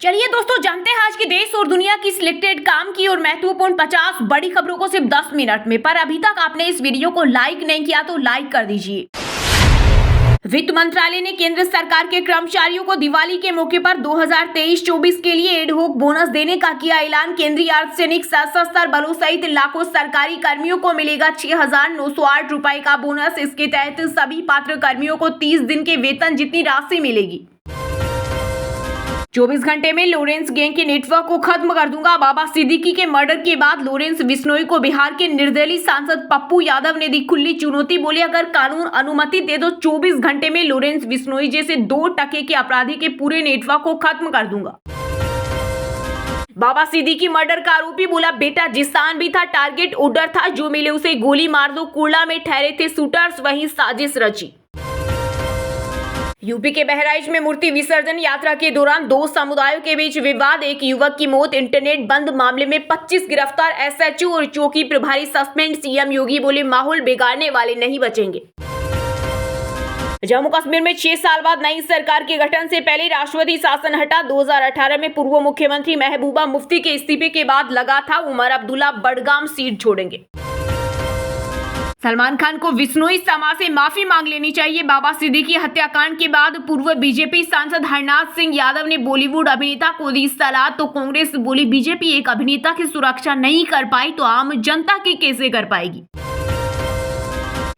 चलिए दोस्तों, जानते हैं आज की देश और दुनिया की सिलेक्टेड काम की और महत्वपूर्ण 50 बड़ी खबरों को सिर्फ 10 मिनट में। पर अभी तक आपने इस वीडियो को लाइक नहीं किया तो लाइक कर दीजिए। वित्त मंत्रालय ने केंद्र सरकार के कर्मचारियों को दिवाली के मौके पर 2023-24 के लिए एडहोक बोनस देने का किया ऐलान। केंद्रीय अर्धसैनिक सशस्त्र बलों सहित लाखों सरकारी कर्मियों को मिलेगा 6,908 रुपए का बोनस। इसके तहत सभी पात्र कर्मियों को 30 दिन के वेतन जितनी राशि मिलेगी। 24 घंटे में लॉरेंस गैंग के नेटवर्क को खत्म कर दूंगा। बाबा सिद्दीकी के मर्डर के बाद लॉरेंस बिश्नोई को बिहार के निर्दलीय सांसद पप्पू यादव ने दी खुली चुनौती। बोले, अगर कानून अनुमति दे तो 24 घंटे में लॉरेंस बिश्नोई जैसे 2% के अपराधी के पूरे नेटवर्क को खत्म कर दूंगा। बाबा सिद्दीकी मर्डर का आरोपी बोला, बेटा जिसान भी था, टारगेट ऑर्डर था, जो मिले उसे गोली मार दो। कुर्ला में ठहरे थे शूटर्स, वहीं साजिश रची। यूपी के बहराइच में मूर्ति विसर्जन यात्रा के दौरान दो समुदायों के बीच विवाद, एक युवक की मौत। इंटरनेट बंद मामले में 25 गिरफ्तार, एसएचओ और चौकी प्रभारी सस्पेंड। सीएम योगी बोले, माहौल बिगाड़ने वाले नहीं बचेंगे। जम्मू कश्मीर में 6 साल बाद नई सरकार के गठन से पहले राष्ट्रपति शासन हटा। 2018 में पूर्व मुख्यमंत्री महबूबा मुफ्ती के इस्तीफे के बाद लगा था उमर अब्दुल्ला बडगाम सीट छोड़ेंगे। सलमान खान को बिश्नोई समाज से माफी मांग लेनी चाहिए। बाबा सिद्दीकी हत्याकांड के बाद पूर्व बीजेपी सांसद हरनाथ सिंह यादव ने बॉलीवुड अभिनेता को दी सलाह। तो कांग्रेस बोली, बीजेपी एक अभिनेता की सुरक्षा नहीं कर पाई तो आम जनता की कैसे कर पाएगी।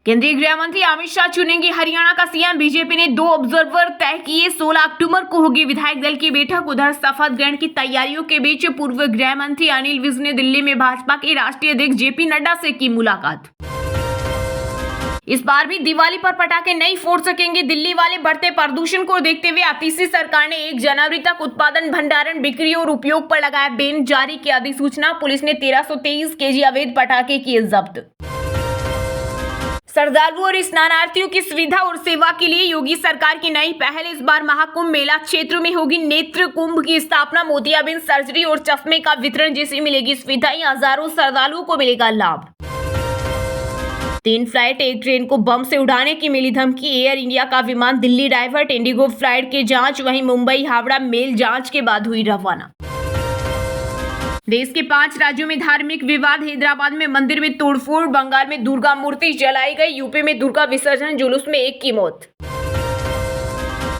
केंद्रीय गृह मंत्री अमित शाह चुनेंगे हरियाणा का सीएम। बीजेपी ने 2 ऑब्जर्वर तय किए। 16 अक्टूबर को होगी विधायक दल की बैठक। उधर शपथ ग्रहण की तैयारियों के बीच पूर्व गृह मंत्री अनिल विज ने दिल्ली में भाजपा के राष्ट्रीय अध्यक्ष जेपी नड्डा से की मुलाकात। इस बार भी दिवाली पर पटाखे नहीं फोड़ सकेंगे दिल्ली वाले। बढ़ते प्रदूषण को देखते हुए आतिशी सरकार ने 1 जनवरी तक उत्पादन, भंडारण, बिक्री और उपयोग पर लगाया बैन। जारी की अधिसूचना। पुलिस ने 1323 केजी अवैध पटाखे किए जब्त। श्रद्धालुओं और स्नानार्थियों की सुविधा और सेवा के लिए योगी सरकार की नई पहल। इस बार महाकुंभ मेला क्षेत्र में होगी नेत्र कुंभ की स्थापना। मोतियाबिंद, सर्जरी और चश्मे का वितरण जैसी मिलेगी सुविधाएं। हजारों श्रद्धालुओं को मिलेगा लाभ। 3 फ्लाइट, 1 ट्रेन को बम से उड़ाने की मिली धमकी। एयर इंडिया का विमान दिल्ली डाइवर्ट। इंडिगो फ्लाइट की जांच, वहीं मुंबई हावड़ा मेल जांच के बाद हुई रवाना। देश के 5 राज्यों में धार्मिक विवाद। हैदराबाद में मंदिर में तोड़फोड़, बंगाल में दुर्गा मूर्ति जलाई गई, यूपी में दुर्गा विसर्जन जुलूस में 1 की मौत।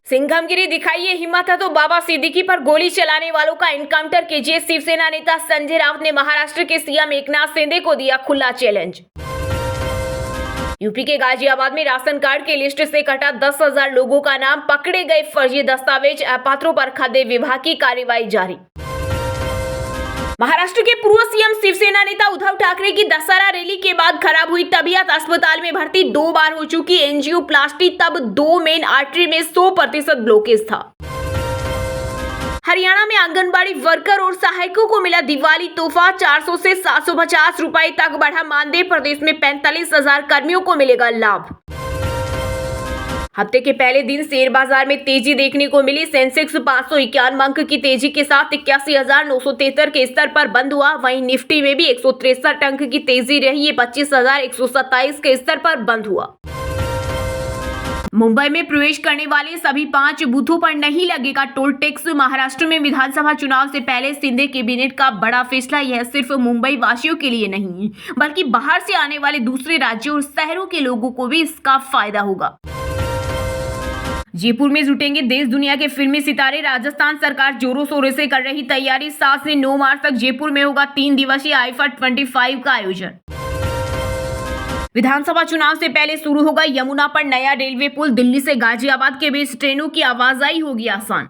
सिंघमगिरी दिखाइए हिम्मत है तो बाबा सिद्दीकी पर गोली चलाने वालों का एनकाउंटर कीजिए। शिवसेना नेता संजय राउत ने महाराष्ट्र के सीएम एकनाथ शिंदे को दिया खुला चैलेंज। यूपी के गाजियाबाद में राशन कार्ड की लिस्ट से कटा 10,000 लोगों का नाम। पकड़े गए फर्जी दस्तावेज, अपात्रों पर खाद्य विभाग की कार्रवाई जारी। महाराष्ट्र के पूर्व सीएम शिवसेना नेता उद्धव ठाकरे की दशहरा रैली के बाद खराब हुई तबीयत। अस्पताल में भर्ती 2 बार हो चुकी एंजियोप्लास्टी। तब 2 मेन आर्टरी में 100% ब्लॉकेज था। हरियाणा में आंगनबाड़ी वर्कर और सहायकों को मिला दिवाली तोहफा। 400 से 750 रुपए तक बढ़ा मानदेय। प्रदेश में 45,000 कर्मियों को मिलेगा लाभ। हफ्ते के पहले दिन शेयर बाजार में तेजी देखने को मिली। सेंसेक्स 551 अंक की तेजी के साथ 81,973 के स्तर पर बंद हुआ। वहीं निफ्टी में भी 163 अंक की तेजी रही। ये 25,127 के स्तर पर बंद हुआ। मुंबई में प्रवेश करने वाले सभी 5 बूथों पर नहीं लगेगा टोल टैक्स। महाराष्ट्र में विधानसभा चुनाव से पहले शिंदे कैबिनेट का बड़ा फैसला। यह सिर्फ मुंबई वासियों के लिए नहीं बल्कि बाहर से आने वाले दूसरे राज्यों और शहरों के लोगों को भी इसका फायदा होगा। जयपुर में जुटेंगे देश दुनिया के फिल्मी सितारे। राजस्थान सरकार जोरों शोरों से कर रही तैयारी। 7 से 9 मार्च तक जयपुर में होगा 3 दिवसीय आईफा 25 का आयोजन। विधानसभा चुनाव से पहले शुरू होगा यमुना पर नया रेलवे पुल। दिल्ली से गाजियाबाद के बीच ट्रेनों की आवाजाही होगी आसान।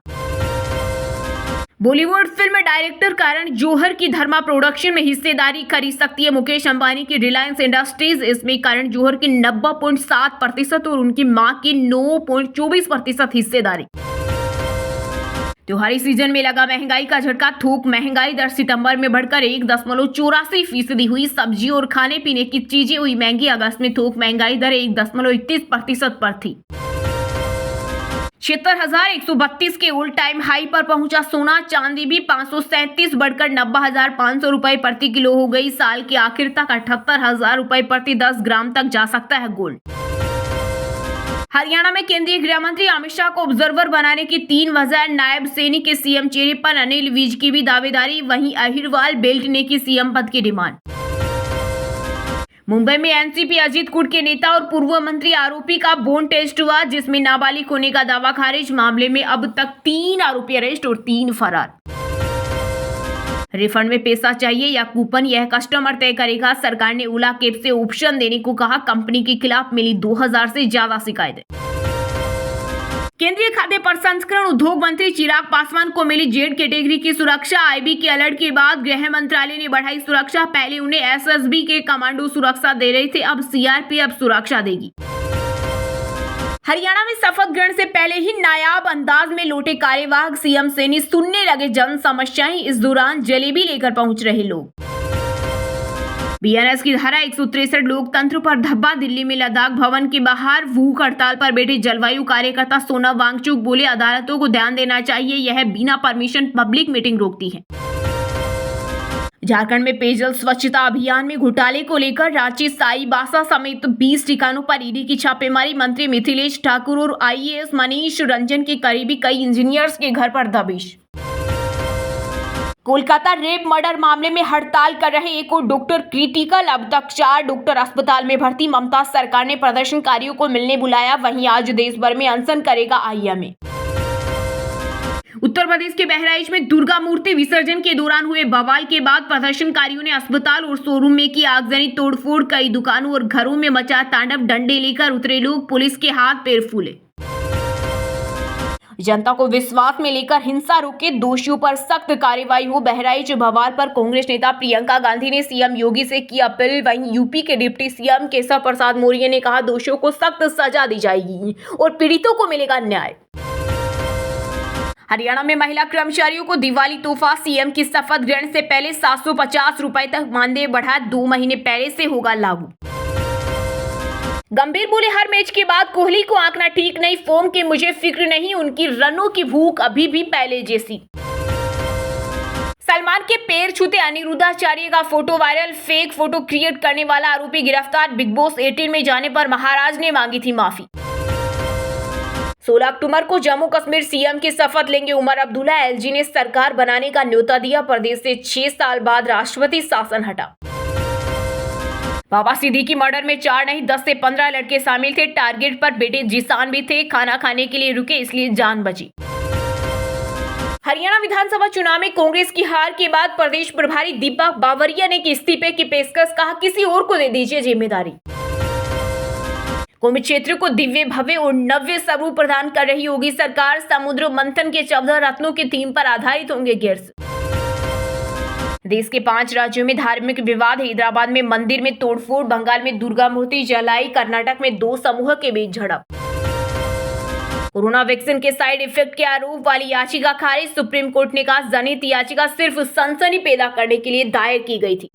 बॉलीवुड फिल्म डायरेक्टर करण जौहर की धर्मा प्रोडक्शन में हिस्सेदारी खरीद सकती है मुकेश अंबानी की रिलायंस इंडस्ट्रीज। इसमें करण जौहर की 90.7% और उनकी मां की 9.24% हिस्सेदारी। त्योहारी सीजन में लगा महंगाई का झटका। थोक महंगाई दर सितंबर में बढ़कर 1.84% हुई। सब्जी और खाने पीने की चीजें हुई महंगी। अगस्त में थोक महंगाई दर 1.31% पर थी। 76,132 के ऑल टाइम हाई पर पहुंचा सोना। चांदी भी 537 बढ़कर 90,500 रुपए प्रति किलो हो गई। साल के आखिर तक 78,000 रुपए प्रति 10 ग्राम तक जा सकता है गोल्ड। हरियाणा में केंद्रीय गृह मंत्री अमित शाह को ऑब्जर्वर बनाने की 3 वजह। नायब सैनी के सीएम चेहरे पर अनिल विज की भी दावेदारी। वहीं अहिरवाल बेल्ट ने की सीएम पद की डिमांड। मुंबई में एनसीपी अजीत गुट के नेता और पूर्व मंत्री आरोपी का बोन टेस्ट हुआ, जिसमें नाबालिग होने का दावा खारिज। मामले में अब तक 3 आरोपी अरेस्ट और 3 फरार। रिफंड में पैसा चाहिए या कूपन, यह कस्टमर तय करेगा। सरकार ने ओला कैब से ऑप्शन देने को कहा। कंपनी के खिलाफ मिली 2000 से ज्यादा शिकायतें। केंद्रीय खाद्य प्रसंस्करण उद्योग मंत्री चिराग पासवान को मिली जेड कैटेगरी की सुरक्षा। आईबी के अलर्ट के बाद गृह मंत्रालय ने बढ़ाई सुरक्षा। पहले उन्हें एसएसबी के कमांडो सुरक्षा दे रहे थे, अब सीआरपीएफ सुरक्षा देगी। हरियाणा में शपथ ग्रहण से पहले ही नायाब अंदाज में लौटे कार्यवाहक सीएम सैनी सुनने लगे जन समस्याएं। इस दौरान जलेबी लेकर पहुंच रहे लोग। बीएनएस की धारा 163 लोकतंत्र पर धब्बा। दिल्ली में लद्दाख भवन के बाहर भूख हड़ताल पर बैठे जलवायु कार्यकर्ता सोनम वांगचुक बोले, अदालतों को ध्यान देना चाहिए, यह बिना परमिशन पब्लिक मीटिंग रोकती है। झारखंड में पेयजल स्वच्छता अभियान में घोटाले को लेकर रांची, साईबासा समेत 20 ठिकानों पर ईडी की छापेमारी। मंत्री मिथिलेश ठाकुर और आईएएस मनीष रंजन के करीबी कई इंजीनियर्स के घर पर दबिश। कोलकाता रेप मर्डर मामले में हड़ताल कर रहे एक और डॉक्टर क्रिटिकल, अब तक 4 डॉक्टर अस्पताल में भर्ती। ममता सरकार ने प्रदर्शनकारियों को मिलने बुलाया। वहीं आज देश भर में अनशन करेगा आईएमए। उत्तर प्रदेश के बहराइच में दुर्गा मूर्ति विसर्जन के दौरान हुए बवाल के बाद प्रदर्शनकारियों ने अस्पताल और शोरूम में की आगजनी, तोड़फोड़। कई दुकानों और घरों में मचा तांडव। डंडे लेकर उतरे लोग, पुलिस के हाथ पैर फूले। जनता को विश्वास में लेकर हिंसा रोके, दोषियों पर सख्त कार्रवाई हो। बहराइच बवाल पर कांग्रेस नेता प्रियंका गांधी ने सीएम योगी से की अपील। वहीं यूपी के डिप्टी सीएम केशव प्रसाद मौर्य ने कहा, दोषियों को सख्त सजा दी जाएगी और पीड़ितों को मिलेगा न्याय। हरियाणा में महिला कर्मचारियों को दिवाली तोहफा। सीएम की शपथ ग्रहण से पहले 750 रुपए तक मानदेय बढ़ा, 2 महीने पहले से होगा लागू। गंभीर बोले, हर मैच के बाद कोहली को आंकना ठीक नहीं। फॉर्म की मुझे फिक्र नहीं, उनकी रनों की भूख अभी भी पहले जैसी। सलमान के पैर छूते अनिरुद्धाचार्य का photo viral. Fake photo create करने वाला आरोपी गिरफ्तार। बिग बॉस 18 में जाने पर महाराज ने मांगी थी माफी। 16 अक्टूबर को जम्मू कश्मीर सीएम की शपथ लेंगे उमर अब्दुल्ला। एलजी ने सरकार बनाने का न्योता दिया। प्रदेश से 6 साल बाद राष्ट्रपति शासन हटा। बाबा सिद्दीकी मर्डर में 4 नहीं 10 से 15 लड़के शामिल थे। टारगेट पर बेटे जिसान भी थे। खाना खाने के लिए रुके, इसलिए जान बची। हरियाणा विधानसभा चुनाव में कांग्रेस की हार के बाद प्रदेश प्रभारी दीपक बावरिया ने की इस्तीफे की पेशकश। कहा, किसी और को दे दीजिए जिम्मेदारी। कुंभ क्षेत्र को दिव्य, भव्य और नव्य स्वरूप प्रदान कर रही योगी सरकार। समुद्र मंथन के 14 रत्नों की थीम पर आधारित होंगे गेट्स। देश के 5 राज्यों में धार्मिक विवाद। हैदराबाद में मंदिर में तोड़फोड़। बंगाल में दुर्गा मूर्ति जलाई। कर्नाटक में 2 समूह के बीच झड़प। कोरोना वैक्सीन के साइड इफेक्ट के आरोप वाली याचिका खारिज। सुप्रीम कोर्ट ने कहा, जनहित याचिका सिर्फ सनसनी पैदा करने के लिए दायर की गई थी।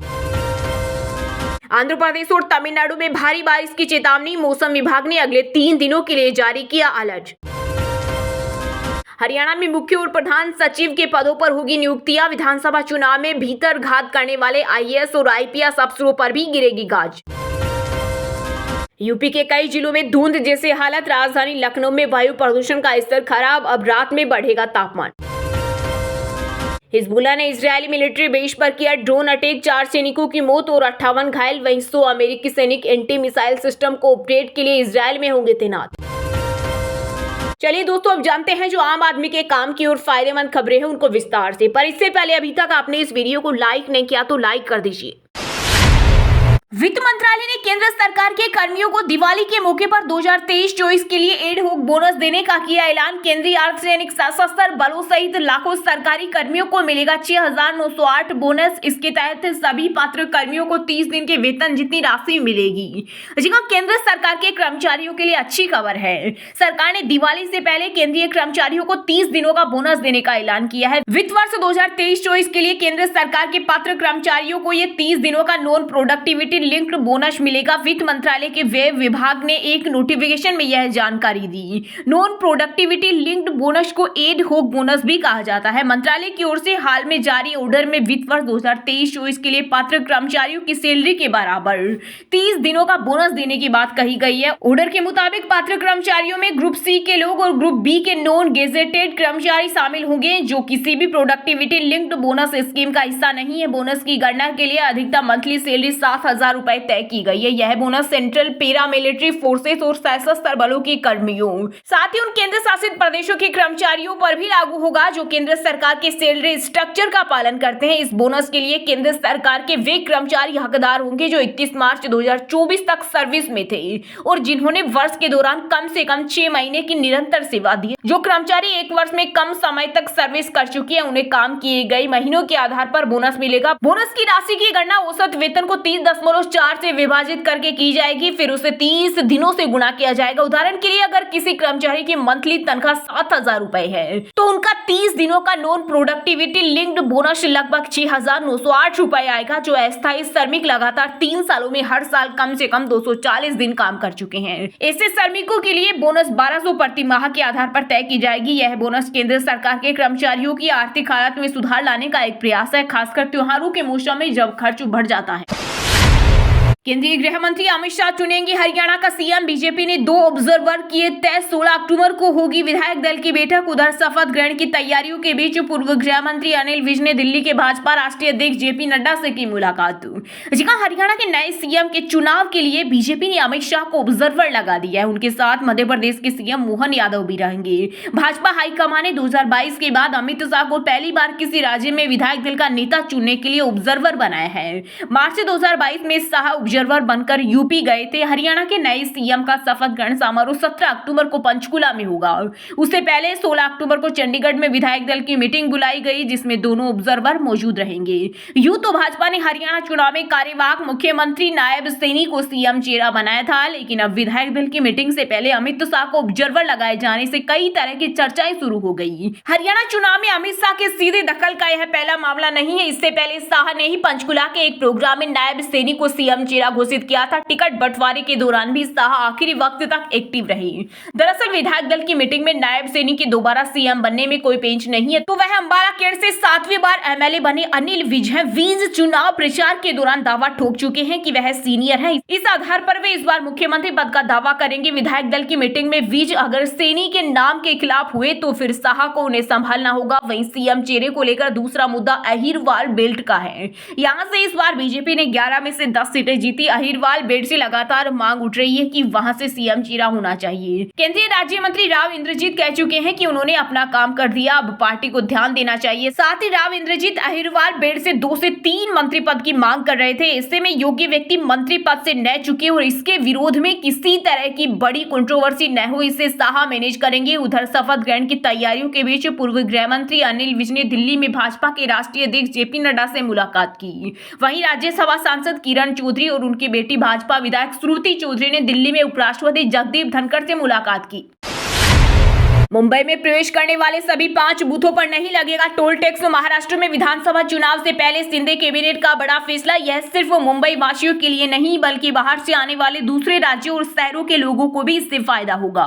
आंध्र प्रदेश और तमिलनाडु में भारी बारिश की चेतावनी। मौसम विभाग ने अगले 3 दिनों के लिए जारी किया अलर्ट। हरियाणा में मुख्य और प्रधान सचिव के पदों पर होगी नियुक्तियां। विधानसभा चुनाव में भीतर घात करने वाले आईएएस और आईपीएस अफसरों पर भी गिरेगी गाज। यूपी के कई जिलों में धुंध जैसे हालत। राजधानी लखनऊ में वायु प्रदूषण का स्तर खराब। अब रात में बढ़ेगा तापमान। हिजबुल्लाह ने इजरायली मिलिट्री बेस पर किया ड्रोन अटैक। 4 सैनिकों की मौत और 58 घायल। वहीं 100 अमेरिकी सैनिक एंटी मिसाइल सिस्टम को अपडेट के लिए इजरायल में होंगे तैनात। चलिए दोस्तों, अब जानते हैं जो आम आदमी के काम की और फायदेमंद खबरें हैं उनको विस्तार से। पर इससे पहले अभी तक आपने इस वीडियो को लाइक नहीं किया तो लाइक कर दीजिए। वित्त मंत्रालय ने केंद्र सरकार के कर्मियों को दिवाली के मौके पर 2023-24 के लिए एड होक बोनस देने का किया ऐलान। केंद्रीय अर्धसैनिक सशस्त्र बलों सहित लाखों सरकारी कर्मियों को मिलेगा 6,908 बोनस। इसके तहत सभी पात्र कर्मियों को 30 दिन के वेतन जितनी राशि मिलेगी। जी हां, केंद्र सरकार के कर्मचारियों के लिए अच्छी खबर है। सरकार ने दिवाली से पहले केंद्रीय कर्मचारियों को 30 दिनों का बोनस देने का ऐलान किया है। वित्त वर्ष 2023-24 के लिए केंद्र सरकार के पात्र कर्मचारियों को ये 30 दिनों का नॉन प्रोडक्टिविटी लिंक्ड बोनस मिलेगा। वित्त मंत्रालय के व्यय विभाग ने एक नोटिफिकेशन में यह जानकारी दी। नॉन प्रोडक्टिविटी लिंक्ड बोनस को एड होक बोनस भी कहा जाता है। मंत्रालय की ओर से हाल में जारी ऑर्डर में वित्त वर्ष 2023-24 के लिए पात्र कर्मचारियों की सैलरी के बराबर 30 दिनों का बोनस देने की बात कही गई है। ऑर्डर के मुताबिक पात्र कर्मचारियों में ग्रुप सी के लोग और ग्रुप बी के नॉन गेजेटेड कर्मचारी शामिल होंगे जो किसी भी प्रोडक्टिविटी लिंक्ड बोनस स्कीम का हिस्सा नहीं है। बोनस की गणना के लिए अधिकतम मंथली सैलरी 7,000 रुपए तय की गई है। यह बोनस सेंट्रल पैरामिलिट्री फोर्सेस और सशस्त्र बलों के कर्मियों, साथ ही उन केंद्र शासित प्रदेशों के कर्मचारियों पर भी लागू होगा जो केंद्र सरकार के सैलरी स्ट्रक्चर का पालन करते हैं। इस बोनस के लिए केंद्र सरकार के वे कर्मचारी हकदार होंगे जो 31 मार्च 2024 तक सर्विस में थे और जिन्होंने वर्ष के दौरान कम से कम 6 महीने की निरंतर सेवा दी। जो कर्मचारी एक वर्ष में कम समय तक सर्विस कर चुके हैं उन्हें काम किए गए महीनों के आधार पर बोनस मिलेगा। बोनस की राशि की गणना औसत वेतन को 30.4 से विभाजित करके की जाएगी, फिर उसे 30 दिनों से गुणा किया जाएगा। उदाहरण के लिए अगर किसी कर्मचारी की मंथली तनख्वाह 7,000 रुपए है तो उनका 30 दिनों का नॉन प्रोडक्टिविटी लिंक्ड बोनस लगभग 6,908 रुपए आएगा। जो अस्थायी श्रमिक लगातार 3 सालों में हर साल कम से कम 240 दिन काम कर चुके हैं, ऐसे श्रमिकों के लिए बोनस 1200 प्रति माह के आधार पर तय की जाएगी। यह बोनस केंद्र सरकार के कर्मचारियों की आर्थिक हालत में सुधार लाने का एक प्रयास है, खासकर त्योहारों के मौसम में जब खर्च बढ़ जाता है। केंद्रीय गृह मंत्री अमित शाह चुनेंगे हरियाणा का सीएम। बीजेपी ने 2 ऑब्जर्वर किए तय। 16 अक्टूबर को होगी विधायक दल की बैठक। उधर शपथ ग्रहण की तैयारियों के बीच पूर्व गृह मंत्री अनिल विज ने दिल्ली के भाजपा राष्ट्रीय अध्यक्ष जेपी नड्डा से की मुलाकात। जी हां, हरियाणा के नए सीएम के चुनाव के लिए बीजेपी ने अमित शाह को ऑब्जर्वर लगा दिया है। उनके साथ मध्य प्रदेश के सीएम मोहन यादव भी रहेंगे। भाजपा हाईकमान ने 2022 के बाद अमित शाह को पहली बार किसी राज्य में विधायक दल का नेता चुनने के लिए ऑब्जर्वर बनाया है। मार्च 2022 में शाह ऑब्जर्वर बनकर यूपी गए थे। हरियाणा के नए सीएम का शपथ ग्रहण समारोह 17 अक्टूबर को पंचकुला में होगा। उससे पहले 16 अक्टूबर को चंडीगढ़ में विधायक दल की मीटिंग बुलाई गई जिसमें दोनों ऑब्जर्वर मौजूद रहेंगे। यूं तो भाजपा ने हरियाणा चुनाव में कार्यवाहक मुख्यमंत्री नायब सैनी को सीएम चेहरा बनाया था, लेकिन अब विधायक दल की मीटिंग से पहले अमित शाह को ऑब्जर्वर लगाए जाने से कई तरह की चर्चाएं शुरू हो गई। हरियाणा चुनाव में अमित शाह के सीधे दखल का यह पहला मामला नहीं है। इससे पहले शाह ने ही पंचकुला के एक प्रोग्राम में नायब सैनी को सीएम चेहरा घोषित किया था। टिकट बंटवारे के दौरान भी शाह आखिरी वक्त तक एक्टिव रहे। दरअसल विधायक दल की मीटिंग में नायब सैनी के दोबारा सीएम बनने में कोई पेंच नहीं है, तो वह अंबाला केड़ से 7वीं बार एमएलए बने अनिल विज हैं। विज चुनाव प्रचार के दौरान दावा ठोक चुके हैं कि वह सीनियर है। इस आधार पर वे इस बार मुख्यमंत्री पद का दावा करेंगे। विधायक दल की मीटिंग में विज अगर सैनी के नाम के खिलाफ हुए तो फिर शाह को उन्हें संभालना होगा। वहीं सीएम चेहरे को लेकर दूसरा मुद्दा अहिरवाल बेल्ट का है। यहाँ से इस बार बीजेपी ने 11 में से 10 सीटें जीती। अहिरवाल बेल्ट से लगातार मांग उठ रही है कि वहां से सीएम चेहरा होना चाहिए। केंद्रीय राज्य मंत्री राव इंद्रजीत कह चुके हैं कि उन्होंने अपना काम कर दिया, अब पार्टी को ध्यान देना चाहिए। साथ ही राव इंद्रजीत अहिरवाल बेल्ट से 2 से 3 मंत्री पद की मांग कर रहे थे। ऐसे में योग्य व्यक्ति मंत्री पद से न चुके और इसके विरोध में किसी तरह की बड़ी कंट्रोवर्सी न हो, इसे शाह मैनेज करेंगे। उधर शपथ ग्रहण की तैयारियों के बीच पूर्व गृह मंत्री अनिल विज ने दिल्ली में भाजपा के राष्ट्रीय अध्यक्ष जेपी नड्डा से मुलाकात की। वहीं राज्यसभा सांसद किरण चौधरी और उनकी बेटी भाजपा विधायक श्रुति चौधरी ने दिल्ली में उपराष्ट्रपति जगदीप धनखड़ से मुलाकात की। मुंबई में प्रवेश करने वाले सभी 5 बूथों पर नहीं लगेगा टोल टैक्स। महाराष्ट्र में विधानसभा चुनाव से पहले शिंदे कैबिनेट का बड़ा फैसला। यह सिर्फ मुंबई वासियों के लिए नहीं बल्कि बाहर से आने वाले दूसरे राज्यों और शहरों के लोगों को भी इससे फायदा होगा।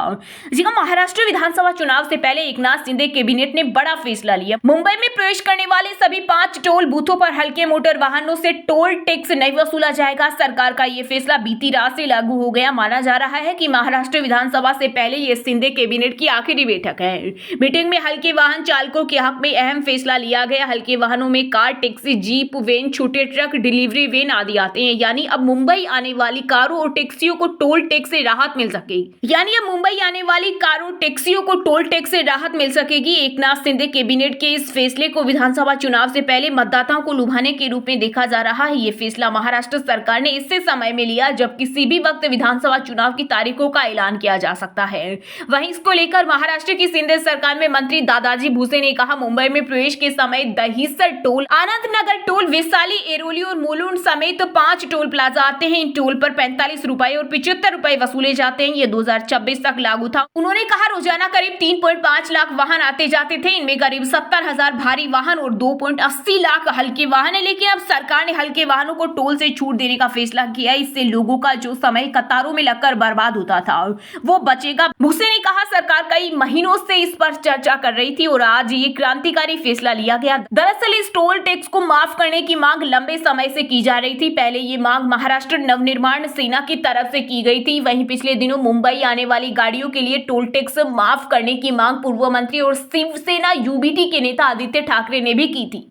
जी हां, महाराष्ट्र विधानसभा चुनाव से पहले एकनाथ शिंदे कैबिनेट ने बड़ा फैसला लिया। मुंबई में प्रवेश करने वाले सभी 5 टोल बूथों पर हल्के मोटर वाहनों से टोल टैक्स नहीं वसूला जाएगा। सरकार का यह फैसला बीती रात से लागू हो गया। माना जा रहा है कि महाराष्ट्र विधानसभा से पहले यह शिंदे कैबिनेट की आखिरी बैठक है। मीटिंग में हल्के वाहन चालकों के हक में अहम फैसला लिया गया। हल्के वाहनों में कार, टैक्सी, जीप, वैन, छोटे ट्रक, डिलीवरी वैन आदि आते हैं। यानी अब मुंबई आने वाली कारों और टैक्सियों को टोल टैक्स से राहत मिल सकेगी। एकनाथ शिंदे कैबिनेट के इस फैसले को विधानसभा चुनाव से पहले मतदाताओं को लुभाने के रूप में देखा जा रहा है। ये फैसला महाराष्ट्र सरकार ने इससे समय में लिया जब किसी भी वक्त विधानसभा चुनाव की तारीखों का ऐलान किया जा सकता है। वहीं इसको लेकर महाराष्ट्र महाराष्ट्र की सिंध सरकार में मंत्री दादाजी भुसे ने कहा, मुंबई में प्रवेश के समय दहीसर टोल, आनंद नगर टोल, विशाली, एरोली और मुलुंड समेत 5 टोल प्लाजा आते हैं। इन टोल पर 45 रुपए और 75 रुपए वसूले जाते हैं। ये 2026 तक लागू था। उन्होंने कहा, रोजाना करीब 3.5 लाख वाहन आते जाते थे। इनमें करीब 70,000 भारी वाहन और 2.80 लाख हल्के वाहन है। लेकिन अब सरकार ने हल्के वाहनों को टोल से छूट देने का फैसला किया। इससे लोगों का जो समय कतारों में लगकर बर्बाद होता था वो बचेगा। भुसे ने कहा, सरकार कई महीनों से इस पर चर्चा कर रही थी और आज ये क्रांतिकारी फैसला लिया गया। दरअसल इस टोल टैक्स को माफ करने की मांग लंबे समय से की जा रही थी। पहले ये मांग महाराष्ट्र नवनिर्माण सेना की तरफ से की गई थी। वहीं पिछले दिनों मुंबई आने वाली गाड़ियों के लिए टोल टैक्स माफ करने की मांग पूर्व मंत्री और शिवसेना यूबीटी के नेता आदित्य ठाकरे ने भी की थी।